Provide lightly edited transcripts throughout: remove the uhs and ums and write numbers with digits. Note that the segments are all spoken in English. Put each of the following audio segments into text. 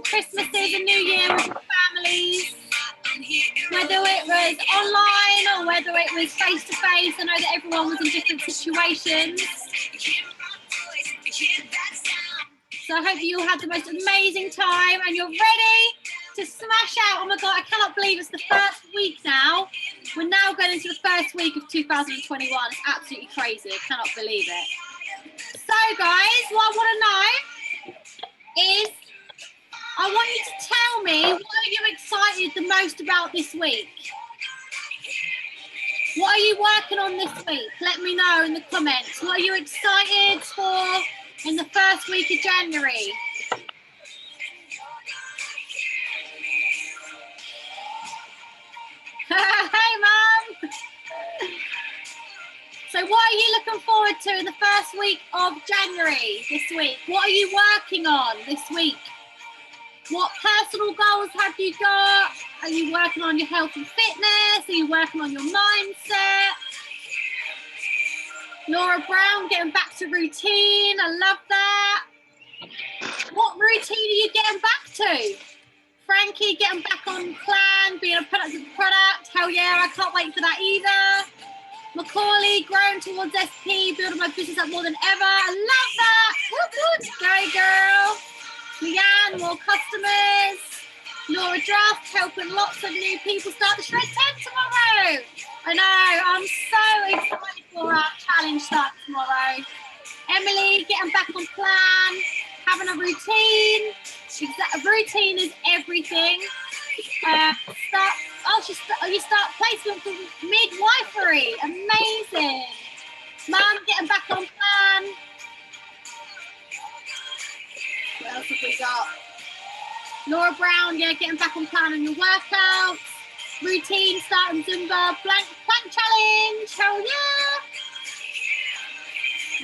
Christmases and New Year with your families, whether it was online or whether it was face to face. I know that everyone was in different situations. So I hope you all had the most amazing time and you're ready to smash out. Oh my God, I cannot believe it's the first week now. We're now going into the first week of 2021. It's absolutely crazy. I cannot believe it. So guys, what I want to know is, I want you to tell me, what are you excited the most about this week? What are you working on this week? Let me know in the comments. What are you excited for in the first week of January? Hey, Mum. So what are you looking forward to in the first week of January this week? What are you working on this week? What personal goals have you got? Are you working on your health and fitness? Are you working on your mindset? Laura Brown, getting back to routine. I love that. What routine are you getting back to? Frankie, getting back on plan, being a productive product. Hell yeah, I can't wait for that either. Macaulay, growing towards SP, building my business up more than ever. I love that. Woo-hoo. Go girl. Leanne, more customers. Laura Draft, helping lots of new people start the Shred 10 tomorrow. I know, I'm so excited for our challenge start tomorrow. Emily, getting back on plan, having a routine. Routine is everything. You start placement for midwifery. Amazing. Mum, getting back on plan. What else have we got? Laura Brown, yeah, getting back on plan on your workouts. Routine, starting Zumba, plank challenge. Hell yeah.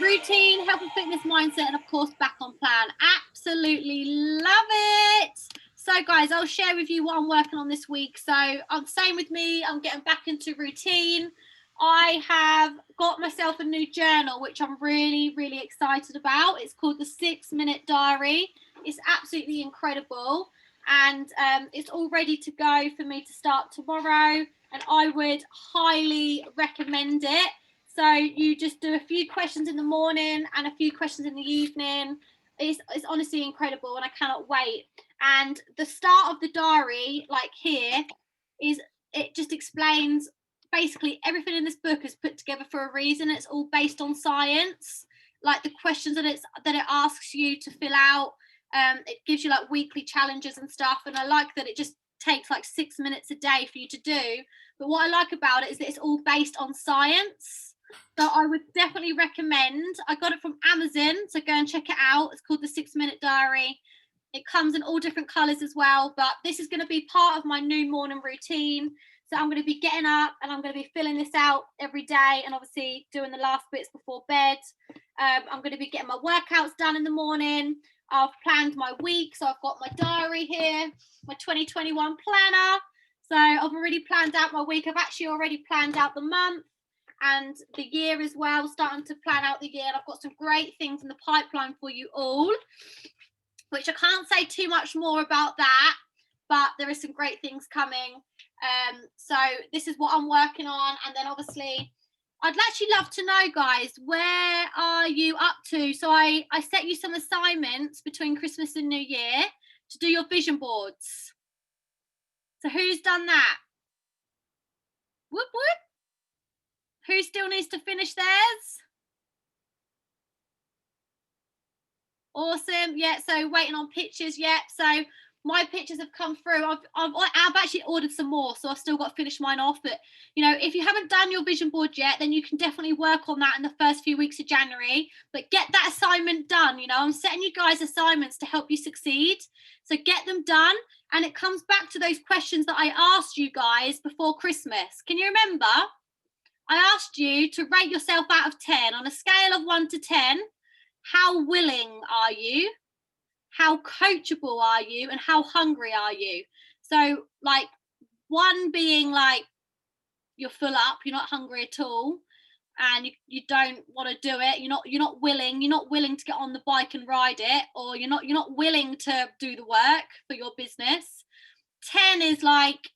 Routine, health and fitness mindset, and of course, back on plan. Absolutely love it. So guys, I'll share with you what I'm working on this week. So same with me, I'm getting back into routine. I have got myself a new journal, which I'm really, really excited about. It's called the 6 Minute Diary. It's absolutely incredible. And it's all ready to go for me to start tomorrow. And I would highly recommend it. So you just do a few questions in the morning and a few questions in the evening. It's honestly incredible and I cannot wait. And the start of the diary, like here, is it just explains basically everything in this book is put together for a reason. It's all based on science, like the questions that it asks you to fill out. It gives you like weekly challenges and stuff, and I like that it just takes like 6 minutes a day for you to do. But what I like about it is that it's all based on science. So I would definitely recommend. I got it from Amazon, so go and check it out. It's called the 6 Minute Diary. It comes in all different colors as well, but this is going to be part of my new morning routine. So I'm going to be getting up and I'm going to be filling this out every day and obviously doing the last bits before bed. I'm going to be getting my workouts done in the morning. I've planned my week, so I've got my diary here, my 2021 planner. So I've already planned out my week. I've actually already planned out the month and the year as well, starting to plan out the year. And I've got some great things in the pipeline for you all, which I can't say too much more about that, but there is some great things coming. So this is what I'm working on. And then obviously I'd actually love to know, guys, where are you up to? So I set you some assignments between Christmas and New Year to do your vision boards. So who's done that? Whoop, whoop. Who still needs to finish theirs? Awesome. Yeah, so waiting on pictures. Yeah, so my pictures have come through. I've actually ordered some more, so I've still got to finish mine off. But you know, if you haven't done your vision board yet, then you can definitely work on that in the first few weeks of January. But get that assignment done. You know, I'm setting you guys assignments to help you succeed, so get them done. And it comes back to those questions that I asked you guys before Christmas. Can you remember? I asked you to rate yourself out of 10 on a scale of 1 to 10. How willing are you? How coachable are you? And how hungry are you? So like 1 being like you're full up, you're not hungry at all. and you don't want to do it, you're not willing to get on the bike and ride it, or you're not willing to do the work for your business. 10 is like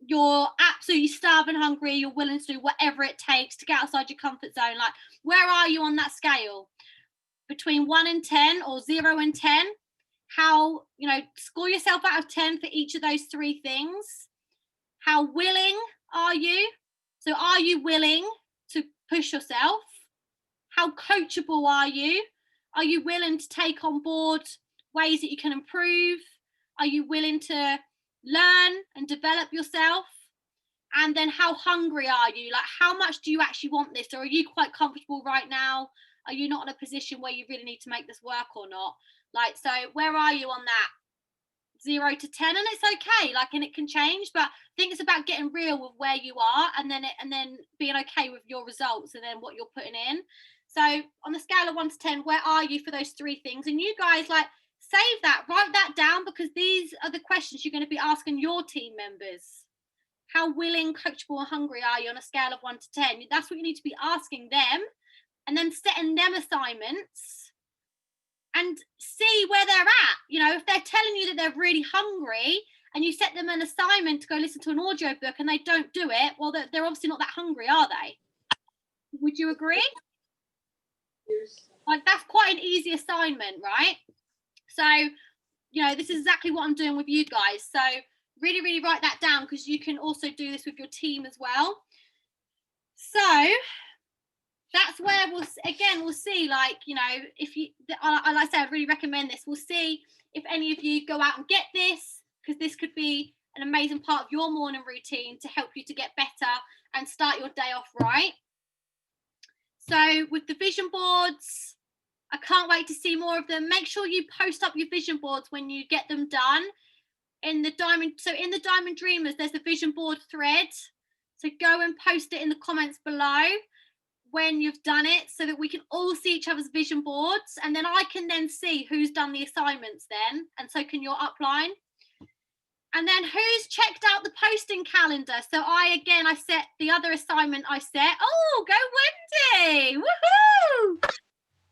you're absolutely starving hungry, you're willing to do whatever it takes to get outside your comfort zone. Like, where are you on that scale? Between 1 and 10, or 0 and 10? How, score yourself out of 10 for each of those three things. How willing are you? So are you willing to push yourself? How coachable are you? Are you willing to take on board ways that you can improve? Are you willing to learn and develop yourself? And then how hungry are you? Like, how much do you actually want this? Or are you quite comfortable right now? Are you not in a position where you really need to make this work or not? Like, so where are you on that? 0 to 10, and it's okay, like, and it can change, but I think it's about getting real with where you are, and then being okay with your results and then what you're putting in. So on the scale of 1 to 10, where are you for those three things? And you guys, like, save that, write that down, because these are the questions you're going to be asking your team members. How willing, coachable, and hungry are you on a scale of 1 to 10? That's what you need to be asking them, and then setting them assignments and see where they're at. If they're telling you that they're really hungry and you set them an assignment to go listen to an audio book and they don't do it, well, they're obviously not that hungry, are they? Would you agree? Like, that's quite an easy assignment, right? So, this is exactly what I'm doing with you guys. So really, really write that down, because you can also do this with your team as well. So that's where we'll see, like, if you, like I said, I'd really recommend this. We'll see if any of you go out and get this, because this could be an amazing part of your morning routine to help you to get better and start your day off right. So with the vision boards, I can't wait to see more of them. Make sure you post up your vision boards when you get them done. In the Diamond Dreamers, there's a vision board thread. So go and post it in the comments below when you've done it, so that we can all see each other's vision boards, and then I can then see who's done the assignments then, and so can your upline. And then who's checked out the posting calendar? So I set the other assignment I set. Oh, go Wendy! Woohoo!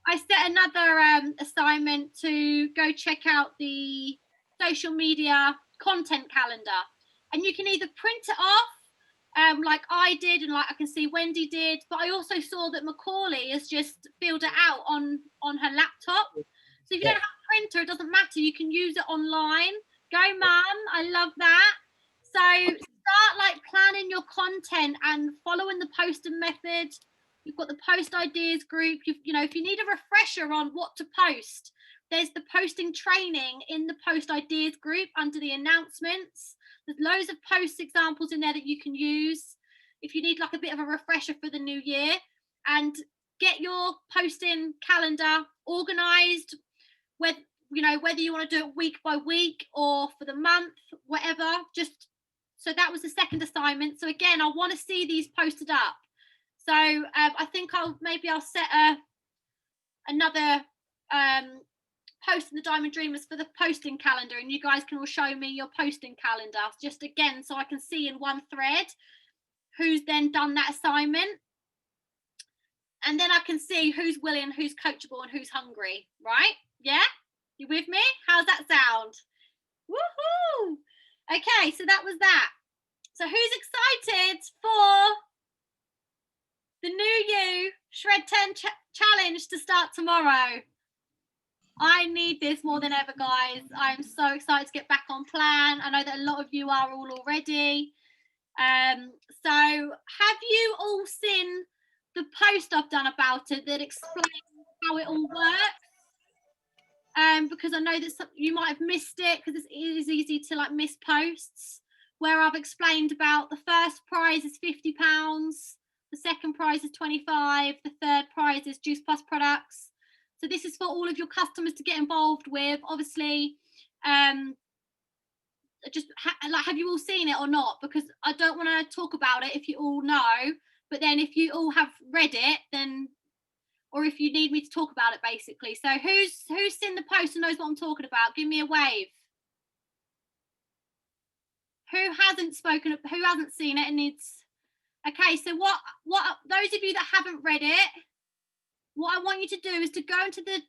I set another assignment to go check out the social media content calendar, and you can either print it off, like I did, and like I can see Wendy did, but I also saw that Macaulay has just filled it out on her laptop. So if you don't have a printer, it doesn't matter, you can use it online. Go Mum, I love that. So start like planning your content and following the posting method. You've got the post ideas group. If you need a refresher on what to post, there's the posting training in the post ideas group under the announcements. There's loads of post examples in there that you can use if you need like a bit of a refresher for the new year. And get your posting calendar organized, whether you want to do it week by week or for the month, whatever. Just so that was the second assignment. So again, I want to see these posted up. So I think I'll set another post in the Diamond Dreamers for the posting calendar, and you guys can all show me your posting calendar, just again so I can see in one thread who's then done that assignment, and then I can see who's willing, who's coachable, and who's hungry. Right? Yeah, you with me? How's that sound? Woohoo! Okay, so that was that. So who's excited for the new you Shred 10 challenge to start tomorrow? I need this more than ever, guys. I'm so excited to get back on plan. I know that a lot of you are all already. So have you all seen the post I've done about it that explains how it all works? Because I know that you might have missed it, because it is easy to like miss posts, where I've explained about the first prize is £50, the second prize is 25, the third prize is Juice Plus products. So this is for all of your customers to get involved with. Obviously, have you all seen it or not? Because I don't want to talk about it if you all know, but then if you all have read it, then, or if you need me to talk about it, basically. So who's seen the post and knows what I'm talking about? Give me a wave. Who hasn't seen it and needs Okay, so what those of you that haven't read it, what I want you to do is to go into the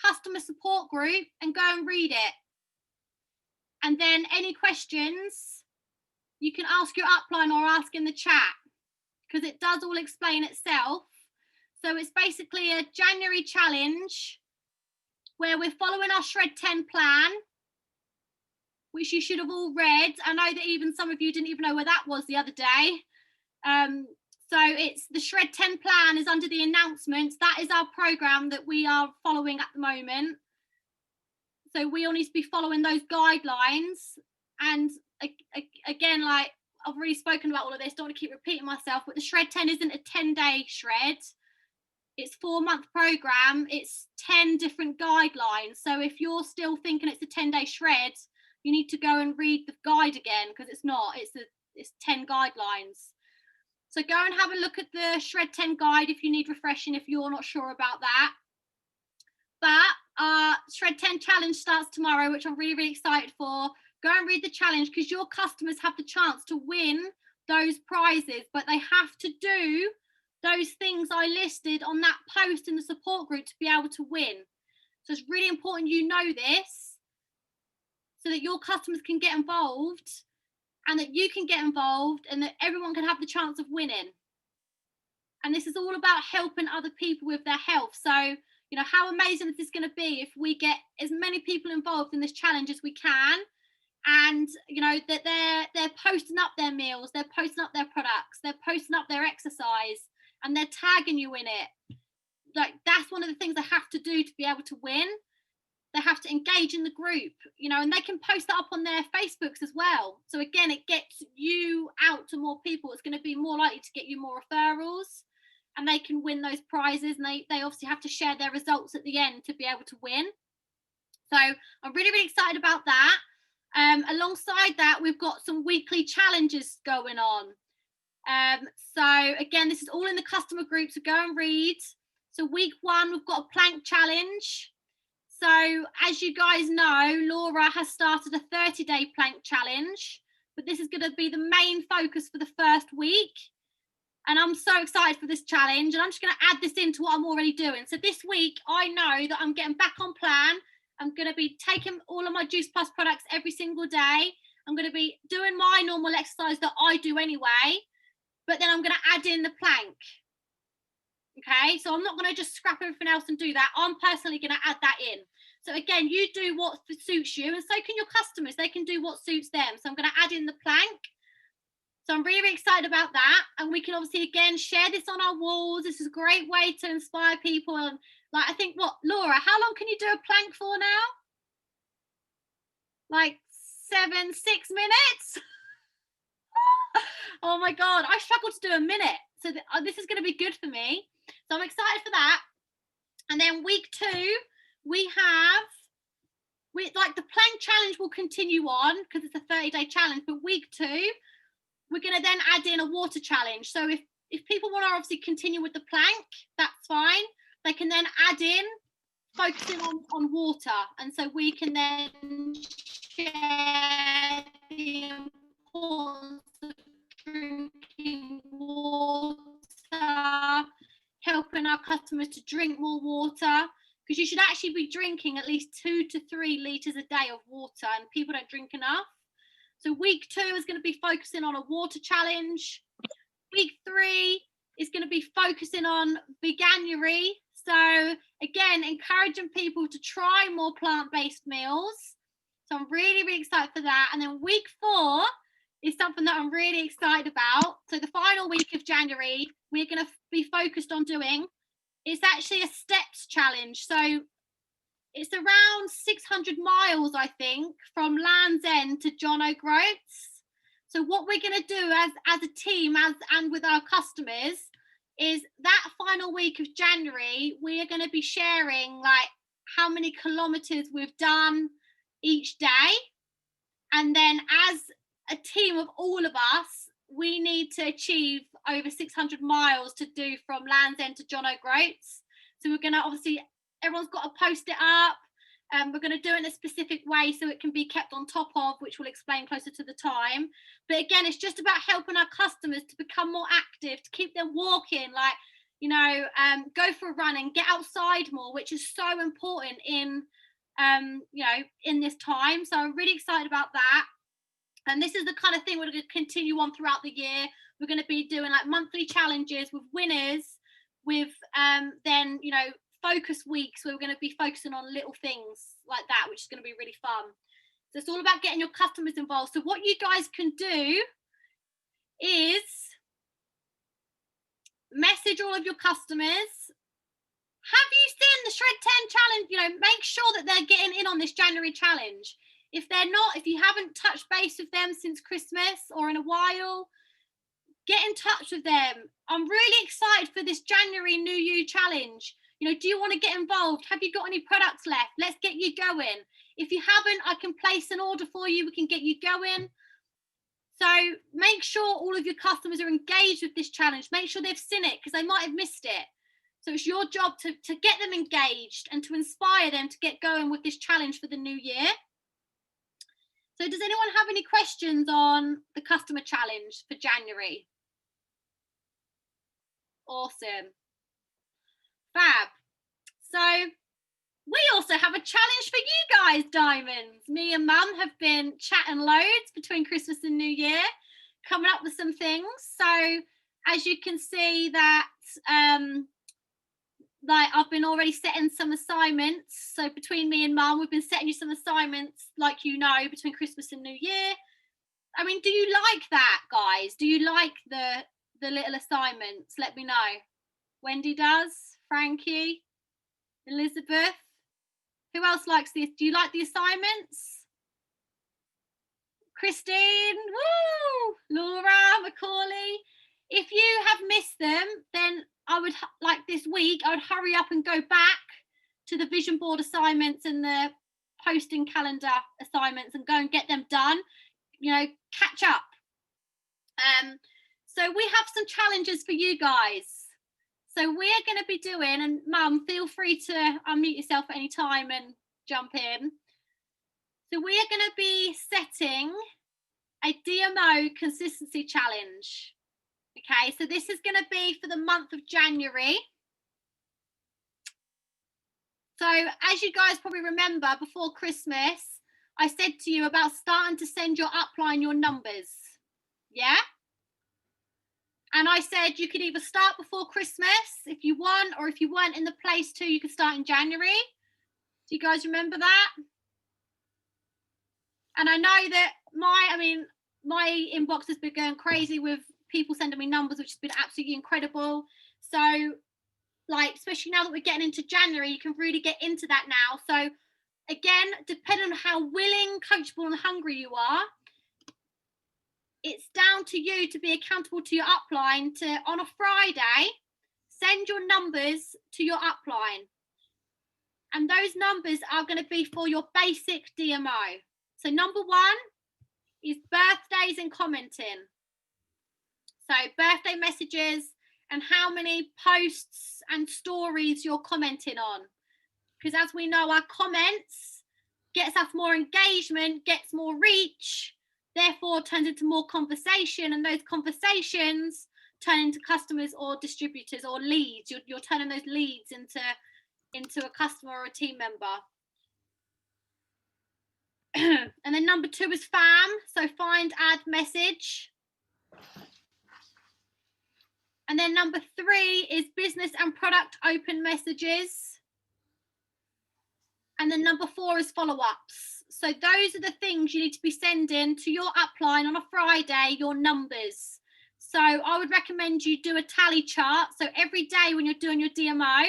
customer support group and go and read it. And then any questions you can ask your upline or ask in the chat, because it does all explain itself. So it's basically a January challenge where we're following our Shred 10 plan, which you should have all read. I know that even some of you didn't even know where that was the other day. So it's the Shred 10 plan is under the announcements. That is our program that we are following at the moment. So we all need to be following those guidelines. And again, like I've already spoken about all of this, don't want to keep repeating myself, but the Shred 10 isn't a 10-day shred. It's 4-month program. It's 10 different guidelines. So if you're still thinking it's a 10-day shred, you need to go and read the guide again, because it's not. It's 10 guidelines. So go and have a look at the Shred 10 guide if you need refreshing, if you're not sure about that. But Shred 10 challenge starts tomorrow, which I'm really, really excited for. Go and read the challenge, because your customers have the chance to win those prizes, but they have to do those things I listed on that post in the support group to be able to win. So it's really important you know this, so that your customers can get involved, and that you can get involved, and that everyone can have the chance of winning. And this is all about helping other people with their health. So, you know, how amazing is this going to be if we get as many people involved in this challenge as we can, and, you know, that they're posting up their meals, they're posting up their products, they're posting up their exercise, and they're tagging you in it. Like, that's one of the things they have to do to be able to win. They have to engage in the group, you know, and they can post that up on their Facebooks as well. So again, it gets you out to more people. It's going to be more likely to get you more referrals, and they can win those prizes. And they obviously have to share their results at the end to be able to win. So I'm really, really excited about that. Alongside that, we've got some weekly challenges going on. So again, this is all in the customer group, so go and read. So week 1, we've got a plank challenge. So as you guys know, Laura has started a 30-day plank challenge, but this is going to be the main focus for the first week. And I'm so excited for this challenge, and I'm just going to add this into what I'm already doing. So this week, I know that I'm getting back on plan. I'm going to be taking all of my Juice Plus products every single day. I'm going to be doing my normal exercise that I do anyway, but then I'm going to add in the plank. Okay, so I'm not going to just scrap everything else and do that. I'm personally going to add that in. So again, you do what suits you, and so can your customers. They can do what suits them. So I'm going to add in the plank. So I'm really, really excited about that. And we can obviously, again, share this on our walls. This is a great way to inspire people. And like, I think, Laura, how long can you do a plank for now? Like 6 minutes? Oh my God, I struggle to do a minute. So this is going to be good for me. So I'm excited for that. And then week 2, like the plank challenge will continue on because it's a 30-day challenge. But week 2, we're going to then add in a water challenge. So if people want to obviously continue with the plank, that's fine. They can then add in focusing on water. And so we can then share the importance of drinking water, helping our customers to drink more water, because you should actually be drinking at least 2 to 3 litres a day of water, and people don't drink enough. So week 2 is going to be focusing on a water challenge. Week 3 is going to be focusing on Veganuary. So again, encouraging people to try more plant-based meals. So I'm really, really excited for that. And then week 4 is something that I'm really excited about. So the final week of January, we're going to be focused on doing, it's actually a steps challenge. So it's around 600 miles, I think, from Land's End to John O'Groats. So what we're going to do as a team and with our customers is that final week of January, we are going to be sharing like how many kilometers we've done each day. And then as a team of all of us, we need to achieve over 600 miles to do from Land's End to John O'Groats. So we're going to obviously, everyone's got to post it up. We're going to do it in a specific way so it can be kept on top of, which we'll explain closer to the time. But again, it's just about helping our customers to become more active, to keep them walking, like, you know, go for a run and get outside more, which is so important in, you know, in this time. So I'm really excited about that. And this is the kind of thing we're going to continue on throughout the year. We're going to be doing like monthly challenges with winners, with then, you know, focus weeks where we're going to be focusing on little things like that, which is going to be really fun. So it's all about getting your customers involved. So what you guys can do is message all of your customers. Have you seen the Shred 10 challenge? You know, make sure that they're getting in on this January challenge. If they're not, if you haven't touched base with them since Christmas or in a while, get in touch with them. I'm really excited for this January New You challenge. You know, do you want to get involved? Have you got any products left? Let's get you going. If you haven't, I can place an order for you. We can get you going. So make sure all of your customers are engaged with this challenge. Make sure they've seen it because they might have missed it. So it's your job to get them engaged and to inspire them to get going with this challenge for the new year. So does anyone have any questions on the customer challenge for January? Awesome. Fab. So we also have a challenge for you guys, Diamonds. Me and Mum have been chatting loads between Christmas and New Year, coming up with some things. So as you can see that, like I've been already setting some assignments. So between me and Mum, we've been setting you some assignments, like, you know, between Christmas and New Year. I mean, do you like that, guys? Do you like the little assignments? Let me know. Wendy does. Frankie, Elizabeth. Who else likes this? Do you like the assignments? Christine, woo! Laura, Macaulay. If you have missed them, then I would, like this week, I would hurry up and go back to the vision board assignments and the posting calendar assignments and go and get them done. You know, catch up. So we have some challenges for you guys. So we're going to be doing, and Mum, feel free to unmute yourself at any time and jump in. So we are going to be setting a DMO consistency challenge. Okay, so this is going to be for the month of January. So as you guys probably remember, before Christmas, I said to you about starting to send your upline your numbers. Yeah? And I said you could either start before Christmas if you want, or if you weren't in the place to, you could start in January. Do you guys remember that? And I know that my inbox has been going crazy with people sending me numbers, which has been absolutely incredible. So, like, especially now that we're getting into January, you can really get into that now. So again, depending on how willing, coachable and hungry you are, it's down to you to be accountable to your upline to, on a Friday, send your numbers to your upline. And those numbers are going to be for your basic DMO. So number one is birthdays and commenting. So birthday messages and how many posts and stories you're commenting on. Because as we know, our comments gets us more engagement, gets more reach, therefore turns into more conversation, and those conversations turn into customers or distributors or leads. You're turning those leads into a customer or a team member. And then number two is FAM, so find, add, message. And then number three is business and product open messages. And then number four is follow-ups. So those are the things you need to be sending to your upline on a Friday, your numbers. So I would recommend you do a tally chart. So every day when you're doing your DMO,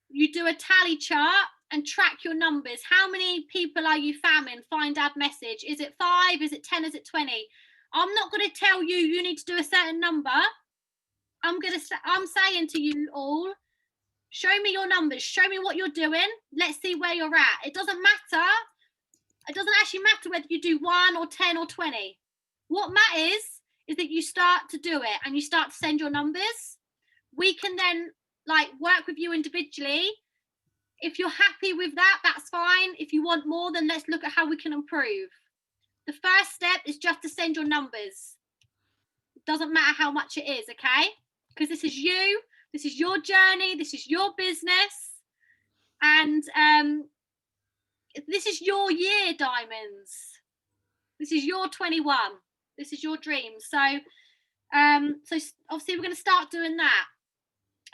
you do a tally chart and track your numbers. How many people are you famming? Find, add, message. Is it 5? Is it 10? Is it 20? I'm not going to tell you you need to do a certain number. I'm saying to you all, show me your numbers. Show me what you're doing. Let's see where you're at. It doesn't matter. It doesn't actually matter whether you do 1 or 10 or 20. What matters is that you start to do it and you start to send your numbers. We can then like work with you individually If you're happy with that, that's fine. If you want more, then let's look at how we can improve. The first step is just to send your numbers. It doesn't matter how much it is, okay? Because this is you, this is your journey, this is your business, and this is your year, diamonds. This is your 21. This is your dream. So obviously we're going to start doing that.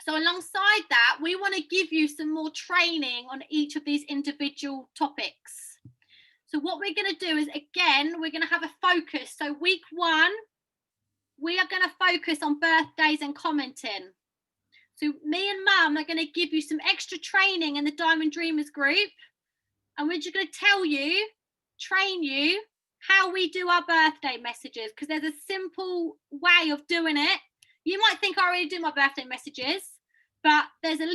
So alongside that, we want to give you some more training on each of these individual topics. So what we're going to do is, again, we're going to have a focus. So week 1, we are going to focus on birthdays and commenting. So me and Mum are going to give you some extra training in the Diamond Dreamers group. And we're just going to tell you, train you, how we do our birthday messages, because there's a simple way of doing it. You might think I already do my birthday messages, but there's some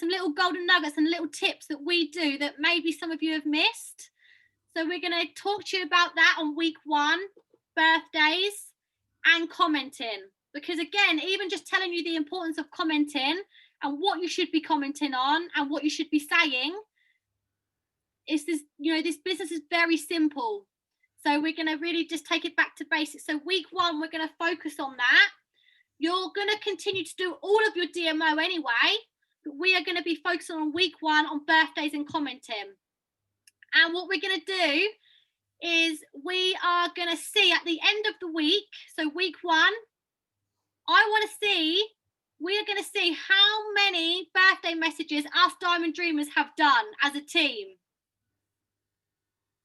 little golden nuggets and little tips that we do that maybe some of you have missed. So we're going to talk to you about that on week 1, birthdays and commenting. Because again, even just telling you the importance of commenting and what you should be commenting on and what you should be saying, is this, this business is very simple. So we're going to really just take it back to basics. So week 1, we're going to focus on that. You're going to continue to do all of your DMO anyway, but we are going to be focusing on week 1 on birthdays and commenting. And what we're going to do is we are going to see at the end of the week, so week 1, we are going to see how many birthday messages us Diamond Dreamers have done as a team.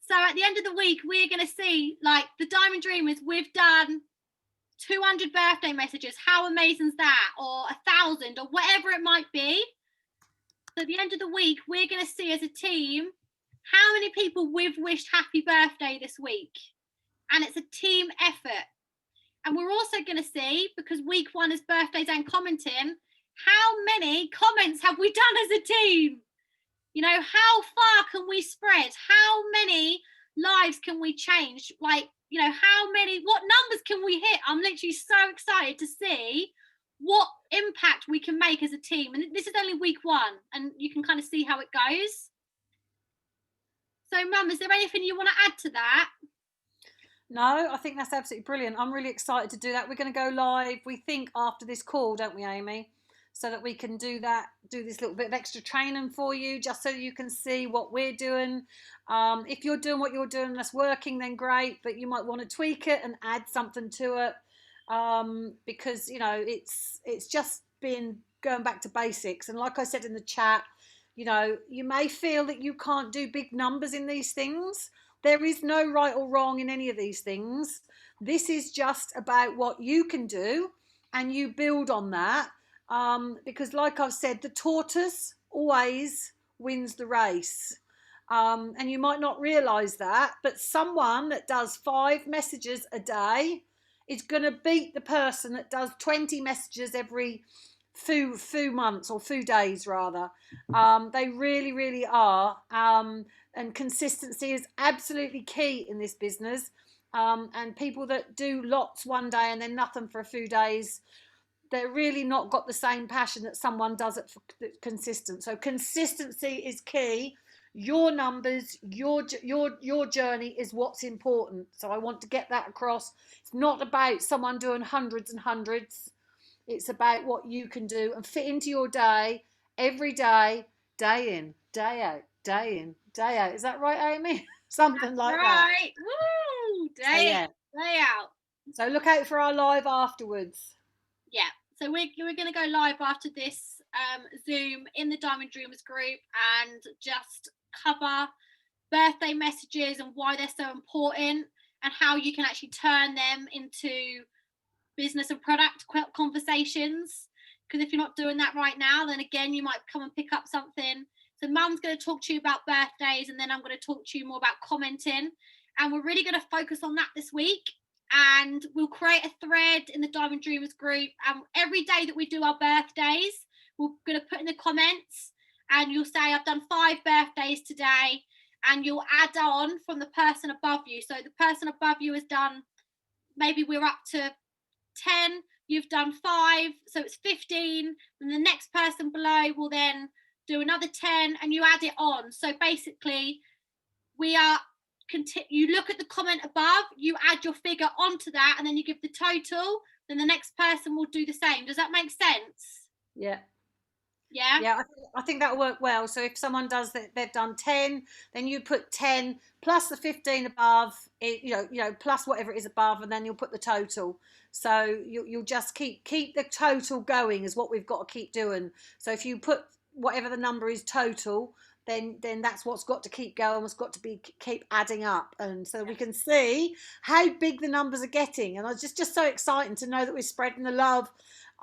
So at the end of the week, we're going to see, like, the Diamond Dreamers, we've done 200 birthday messages. How amazing is that? Or 1,000 or whatever it might be. So at the end of the week, we're going to see as a team how many people we've wished happy birthday this week. And it's a team effort. And we're also going to see, because week 1 is birthdays and commenting, how many comments have we done as a team? How far can we spread? How many lives can we change? Like, what numbers can we hit? I'm literally so excited to see what impact we can make as a team. And this is only week 1, and you can kind of see how it goes. So, Mum, is there anything you want to add to that? No, I think that's absolutely brilliant. I'm really excited to do that. We're going to go live, we think, after this call, don't we, Amy? So that we can do this little bit of extra training for you, just so you can see what we're doing. If you're doing what you're doing that's working, then great, but you might want to tweak it and add something to it, because it's just been going back to basics. And like I said in the chat, you may feel that you can't do big numbers in these things. There is no right or wrong in any of these things. This is just about what you can do, and you build on that. Because like I've said, the tortoise always wins the race. And you might not realise that, but someone that does 5 messages a day is going to beat the person that does 20 messages every few months, or few days rather. They really, really are. And consistency is absolutely key in this business. And people that do lots one day and then nothing for a few days, they're really not got the same passion that someone does it for consistent. So consistency is key. Your numbers, your journey is what's important. So I want to get that across. It's not about someone doing hundreds and hundreds. It's about what you can do and fit into your day every day, day in, day out, day in, day out. Is that right, Amy? Something like that. Right. Woo! Day in, day out. So look out for our live afterwards. Yeah. So we're going to go live after this Zoom in the Diamond Dreamers group and just cover birthday messages and why they're so important and how you can actually turn them into business and product conversations. Because if you're not doing that right now, then again, you might come and pick up something. So Mum's going to talk to you about birthdays, and then I'm going to talk to you more about commenting. And we're really going to focus on that this week. And we'll create a thread in the Diamond Dreamers group. And every day that we do our birthdays, we're going to put in the comments, and you'll say, I've done 5 birthdays today. And you'll add on from the person above you. So the person above you has done, maybe we're up to 10, you've done 5, so it's 15. And the next person below will then do another 10, and you add it on. So basically, we are you look at the comment above, you add your figure onto that, and then you give the total. Then the next person will do the same. Does that make sense? Yeah. Yeah. Yeah, I think that'll work well. So if someone does that, they've done 10, then you put 10 plus the 15 above, plus whatever it is above, and then you'll put the total. So you'll just keep the total going is what we've got to keep doing. So if you put whatever the number is total, then that's what's got to keep going. What's got to be keep adding up, and so we can see how big the numbers are getting. And it's just so exciting to know that we're spreading the love.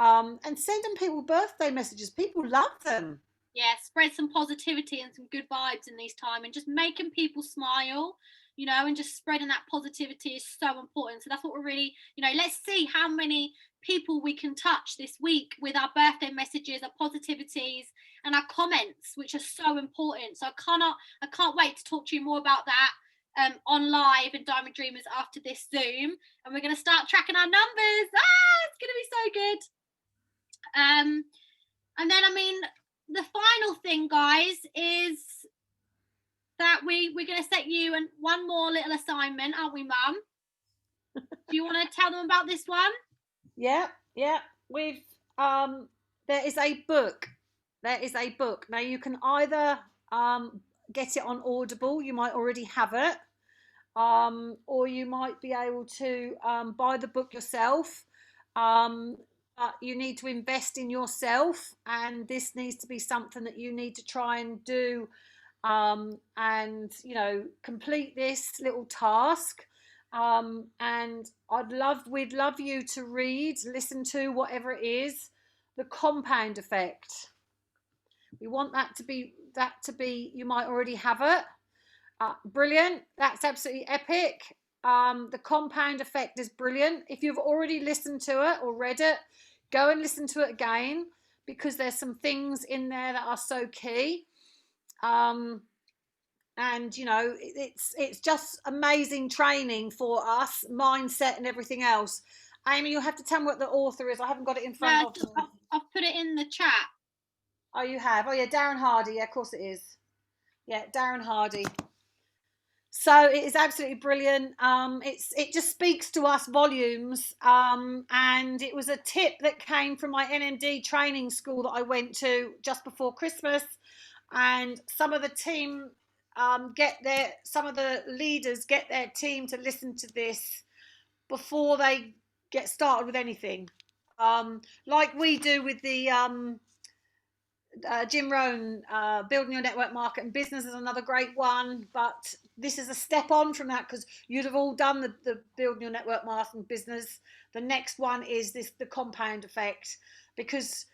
And sending people birthday messages. People love them. Yeah, spread some positivity and some good vibes in these times, and just making people smile, and just spreading that positivity is so important. So that's what we're really, let's see how many people we can touch this week with our birthday messages, our positivities, and our comments, which are so important. So I can't wait to talk to you more about that on live in Diamond Dreamers after this Zoom, and we're going to start tracking our numbers. It's going to be so good. And then, the final thing, guys, is that we're going to set you one more little assignment, aren't we, Mum? Do you want to tell them about this one? Yeah. We've there is a book. Now you can either get it on Audible. You might already have it, or you might be able to buy the book yourself. But you need to invest in yourself, and this needs to be something that you need to try and do, and complete this little task. And we'd love you to listen to whatever it is, the compound effect. We want that to be. You might already have it. Brilliant. That's absolutely epic. The compound effect is brilliant. If you've already listened to it or read it, go and listen to it again, because there's some things in there that are so key. And it's just amazing training for us, mindset and everything else. Amy, you'll have to tell me what the author is. I haven't got it in front of me. I've put it in the chat. Oh, you have? Oh yeah, Darren Hardy. Yeah, of course it is. Yeah, Darren Hardy. So it is absolutely brilliant. It just speaks to us volumes. And it was a tip that came from my NMD training school that I went to just before Christmas. And some of the team some of the leaders get their team to listen to this before they get started with anything. Like we do with the Jim Rohn, Building Your Network Marketing Business is another great one, but this is a step on from that, because you'd have all done the Building Your Network Marketing Business. The next one is the compound effect, because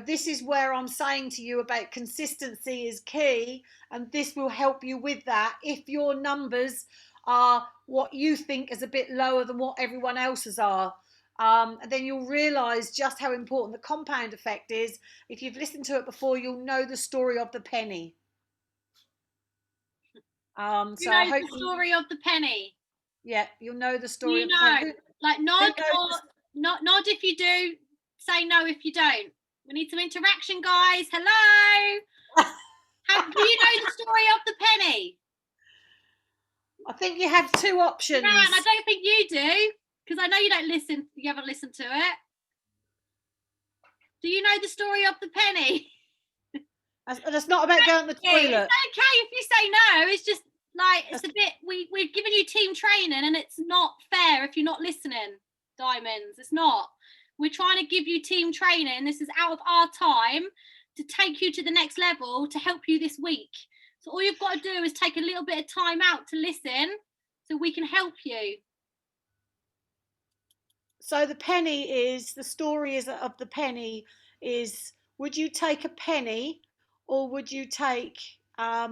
this is where I'm saying to you about consistency is key, and this will help you with that. If your numbers are what you think is a bit lower than what everyone else's are, then you'll realise just how important the compound effect is. If you've listened to it before, you'll know the story of the penny. The story of the penny. Yeah, you'll know the story of the penny. Like nod if you do, say no if you don't. We need some interaction, guys. Hello. Do you know the story of the penny? I think you have two options. No, and I don't think you do, because I know you don't listen. You haven't listened to it. Do you know the story of the penny? That's not about going to the toilet. It's okay if you say no. It's just like it's a bit. We've given you team training, and it's not fair if you're not listening. Diamonds, it's not. We're trying to give you team training. This is out of our time to take you to the next level, to help you this week. So all you've got to do is take a little bit of time out to listen, so we can help you. So the story of the penny is, would you take a penny, or would you take a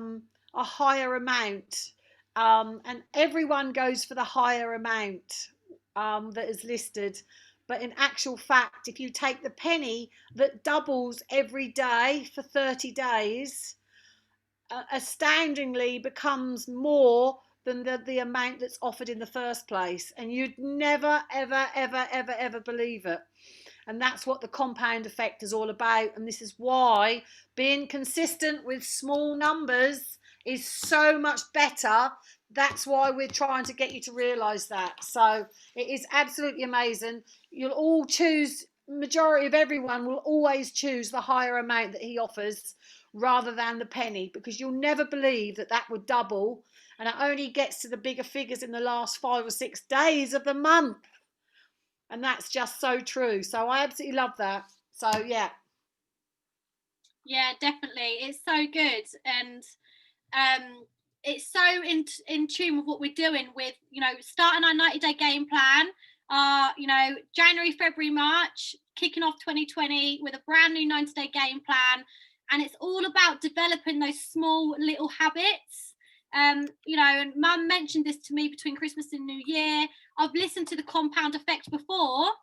higher amount? And everyone goes for the higher amount that is listed. But in actual fact, if you take the penny that doubles every day for 30 days, astoundingly becomes more than the amount that's offered in the first place. And you'd never, ever, ever, ever, ever believe it. And that's what the compound effect is all about. And this is why being consistent with small numbers is so much better. That's why we're trying to get you to realise that. So it is absolutely amazing. You'll all choose, majority of everyone will always choose the higher amount that he offers rather than the penny, because you'll never believe that that would double, and it only gets to the bigger figures in the last 5 or 6 days of the month. And that's just so true. So I absolutely love that. So yeah. Yeah, definitely. It's so good. And it's so in tune with what we're doing with, starting our 90-day game plan, January, February, March, kicking off 2020 with a brand new 90-day game plan. And it's all about developing those small little habits. And Mum mentioned this to me between Christmas and New Year. I've listened to the compound effect before,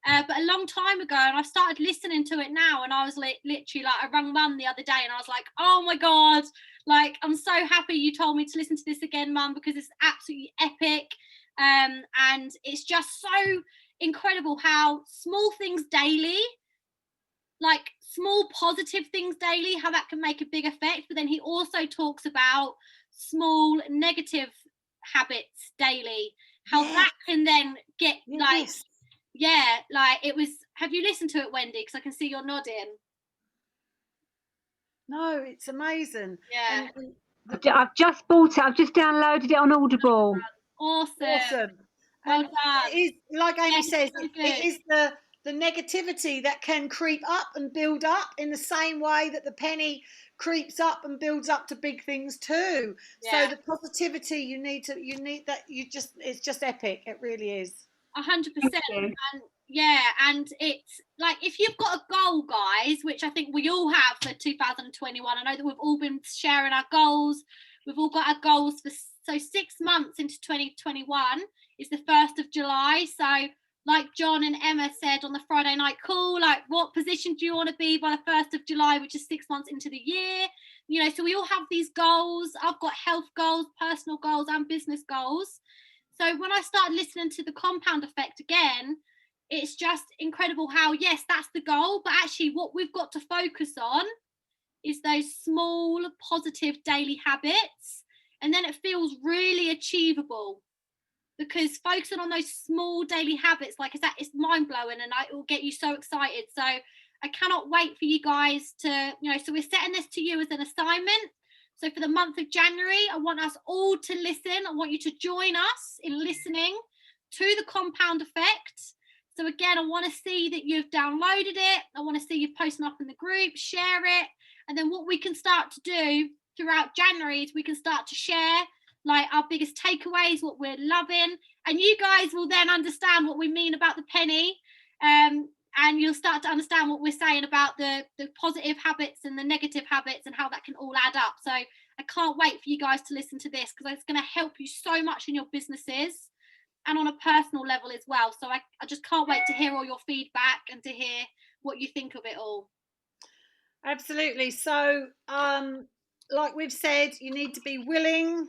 but a long time ago, and I've started listening to it now. And I was literally I rang Mum the other day and I was like, oh my God, I'm so happy you told me to listen to this again, Mum, because it's absolutely epic. And it's just so incredible how small things daily, small positive things daily, how that can make a big effect. But then he also talks about small negative habits daily, how that can then get it was. Have you listened to it, Wendy? Because I can see you're nodding. No, it's amazing. Yeah. I've just bought it. I've just downloaded it on Audible. Awesome. Well done. It is, like Amy says, it is the negativity that can creep up and build up in the same way that the penny creeps up and builds up to big things too. Yeah. So the positivity it's just epic. It really is. 100%. And it's if you've got a goal, guys, which I think we all have for 2021. I know that we've all been sharing our goals. We've all got our goals so 6 months into 2021 is the 1st of July. So like John and Emma said on the Friday night call, what position do you want to be by the 1st of July, which is 6 months into the year? So we all have these goals. I've got health goals, personal goals, and business goals. So when I started listening to the compound effect again, it's just incredible how, yes, that's the goal, but actually what we've got to focus on is those small positive daily habits. And then it feels really achievable, because focusing on those small daily habits, it's mind-blowing, and it will get you so excited. So I cannot wait for you guys to, so we're setting this to you as an assignment. So for the month of January, I want us all to listen. I want you to join us in listening to the compound effect. So again, I want to see that you've downloaded it. I want to see you posting up in the group, share it. And then what we can start to do throughout January is we can start to share our biggest takeaways, what we're loving. And you guys will then understand what we mean about the penny. And you'll start to understand what we're saying about the positive habits and the negative habits and how that can all add up. So I can't wait for you guys to listen to this, because it's going to help you so much in your businesses and on a personal level as well. So I just can't wait to hear all your feedback and to hear what you think of it all. Absolutely. So like we've said, you need to be willing,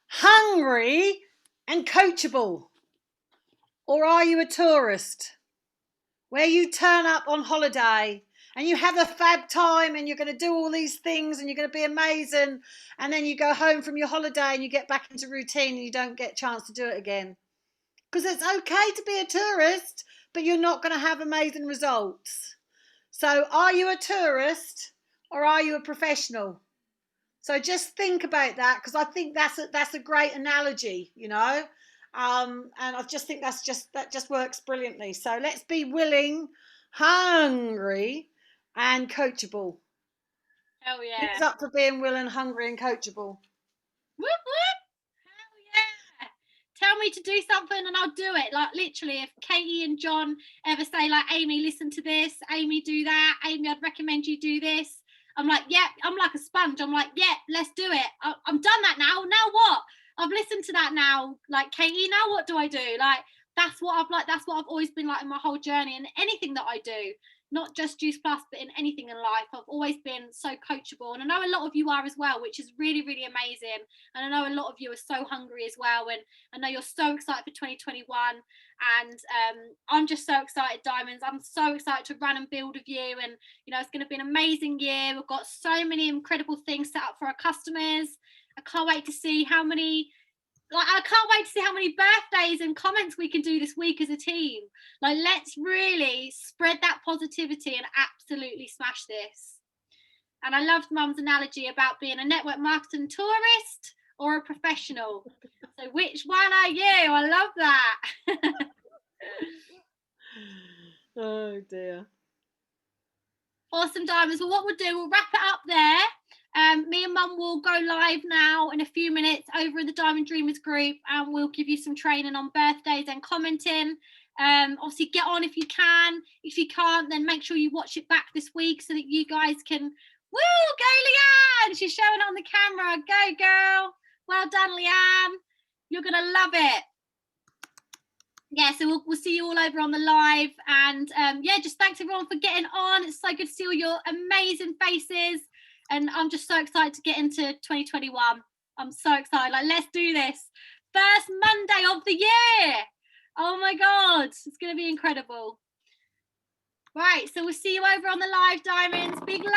hungry, and coachable. Or are you a tourist where you turn up on holiday and you have a fab time and you're going to do all these things and you're going to be amazing, and then you go home from your holiday and you get back into routine and you don't get a chance to do it again? Because it's okay to be a tourist, but you're not going to have amazing results. So are you a tourist or are you a professional? So just think about that, because I think that's a great analogy, and I just think that just works brilliantly. So let's be willing, hungry, and coachable. Oh yeah. Who's up for being willing, hungry, and coachable? Whoop whoop. Hell yeah. Tell me to do something and I'll do it. Literally, if Katie and John ever say Amy, listen to this, Amy, do that, Amy, I'd recommend you do this, I'm like, yeah, I'm like a sponge. I'm like, yeah, let's do it. I'm done that now. Now what? I've listened to that now. Katie, now what do I do? That's what I've always been in my whole journey, and anything that I do. not just Juice Plus, but in anything in life. I've always been so coachable, and I know a lot of you are as well, which is really, really amazing. And I know a lot of you are so hungry as well, and I know you're so excited for 2021. And I'm just so excited, Diamonds. I'm so excited to run and build with you, and you know, it's going to be an amazing year. We've got so many incredible things set up for our customers. I can't wait to see how many birthdays and comments we can do this week as a team. Like, let's really spread that positivity and absolutely smash this. And I loved Mum's analogy about being a network marketing tourist or a professional. So which one are you? I love that. Oh dear. Awesome, Diamonds. Well, what we'll do, we'll wrap it up there. Me and Mum will go live now in a few minutes over in the Diamond Dreamers group, and we'll give you some training on birthdays and commenting. Obviously, get on if you can. If you can't, then make sure you watch it back this week so that you guys can. Woo, go Leanne! She's showing on the camera. Go, girl. Well done, Leanne. You're going to love it. Yeah, so we'll see you all over on the live. And yeah, just thanks everyone for getting on. It's so good to see all your amazing faces. And I'm just so excited to get into 2021. I'm so excited. Like, let's do this. First Monday of the year. Oh my God. It's going to be incredible. Right, so we'll see you over on the live, Diamonds. Big love.